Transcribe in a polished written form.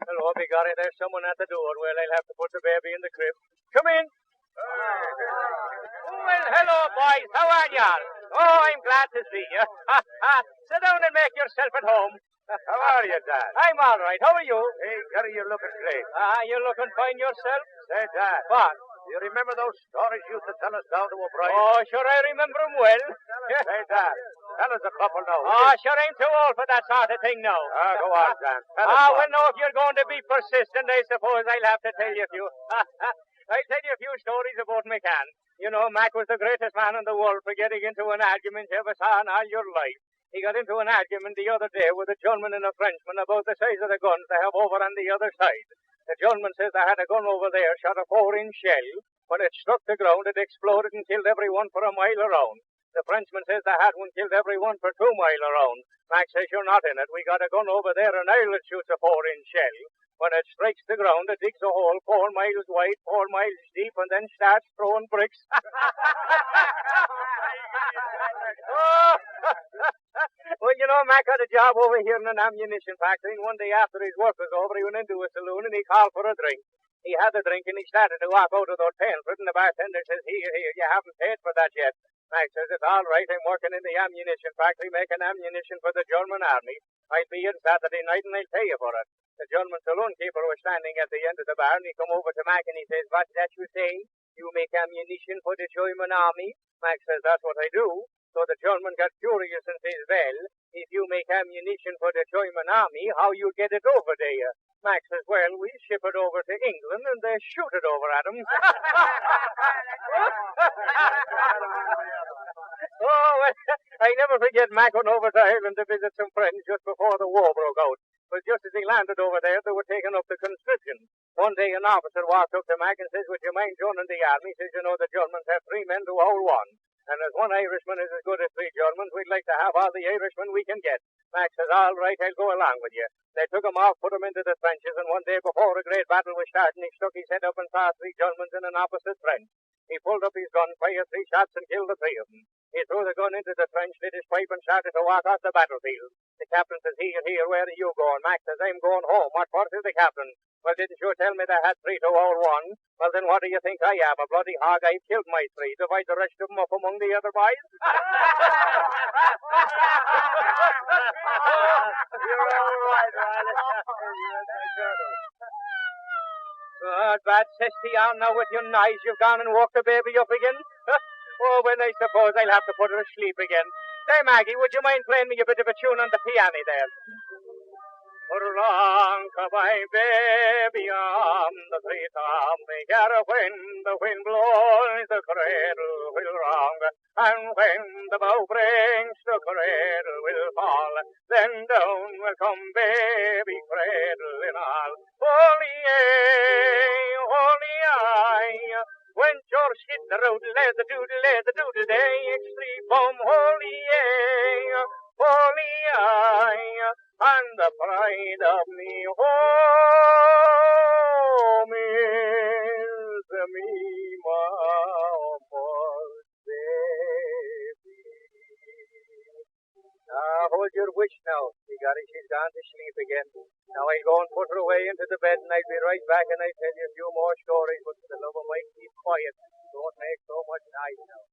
Hello, Bigari, there's someone at the door. Well, I'll have to put the baby in the crib. Come in. Well, hello, boys. How are y'all? Oh, I'm glad to see you. Sit down and make yourself at home. How are you, Dad? I'm all right. How are you? Hey, Gary, you're looking great. You're looking fine yourself? Say, Dad. What? You remember those stories you used to tell us down to O'Brien? Oh, sure, I remember them well. Say, Dad, tell us a couple now. Oh, sure, I'm too old for that sort of thing now. Go on, Dan. Tell us Well, no, if you're going to be persistent, I suppose I'll have to tell you a few. I'll tell you a few stories about McCann. You know, Mac was the greatest man in the world for getting into an argument you ever saw in all your life. He got into an argument the other day with a German and a Frenchman about the size of the guns they have over on the other side. The German says they had a gun over there, shot a 4-inch shell. When it struck the ground, it exploded and killed everyone for a mile around. The Frenchman says they had one killed everyone for 2 miles around. Mac says, you're not in it. We got a gun over there, and Ireland shoots a 4-inch shell. When it strikes the ground, it digs a hole 4 miles wide, 4 miles deep, and then starts throwing bricks. Well, you know, Mac had a job over here in an ammunition factory, and one day after his work was over, he went into a saloon and he called for a drink. He had a drink and he started to walk out without paying for it, and the bartender says, here, you haven't paid for that yet. Mac says, it's all right, I'm working in the ammunition factory making ammunition for the German army. I'll be in Saturday night and I'll pay you for it. The German saloon keeper was standing at the end of the bar, and he come over to Mac and he says, what's that you say? You make ammunition for the German army? Mac says, that's what I do. So the German got curious and says, well, if you make ammunition for the German army, how you get it over there? Mac says, well, we ship it over to England and they shoot it over at them. Oh, well, I never forget Mac went over to Ireland to visit some friends just before the war broke out. But just as he landed over there, they were taking up the conscription. One day an officer walked up to Mac and says, would you mind joining the army? He says, you know, the Germans have 3 men to hold 1. And as one Irishman is as good as 3 Germans, we'd like to have all the Irishmen we can get. Mac says, all right, I'll go along with you. They took him off, put him into the trenches, and one day before a great battle was starting, he stuck his head up and saw 3 Germans in an opposite trench. He pulled up his gun, fired 3 shots, and killed the 3 of them. He threw the gun into the trench, lit his pipe, and started to walk off the battlefield. The captain says, here, where are you going? Mac says, I'm going home. What for, says the captain? Well, didn't you tell me they had 3 to all 1? Well, then what do you think I am? A bloody hog? I've killed my 3. Divide the rest of them up among the other boys? You're all right, Riley. God, bad cesty on now with your knives. You've gone and woke the baby up again? Oh, well, I suppose I'll have to put her asleep again. Say, Maggie, would you mind playing me a bit of a tune on the piano there? Rock my baby on the treetop, make when the wind blows, the cradle will rock, and when the bow breaks, the cradle will fall, then down will come baby cradle and all. Holy-ay, holy-ay, when George hit the road, the doodle day, extreme bomb, holy-ay, holy-ay, and the pride of me home is me, mama's baby. Hold your wish now. She's gone to sleep again. Now I'll go and put her away into the bed, and I'll be right back, and I'll tell you a few more stories, but for the love of Mike, keep quiet. Don't make so much noise now.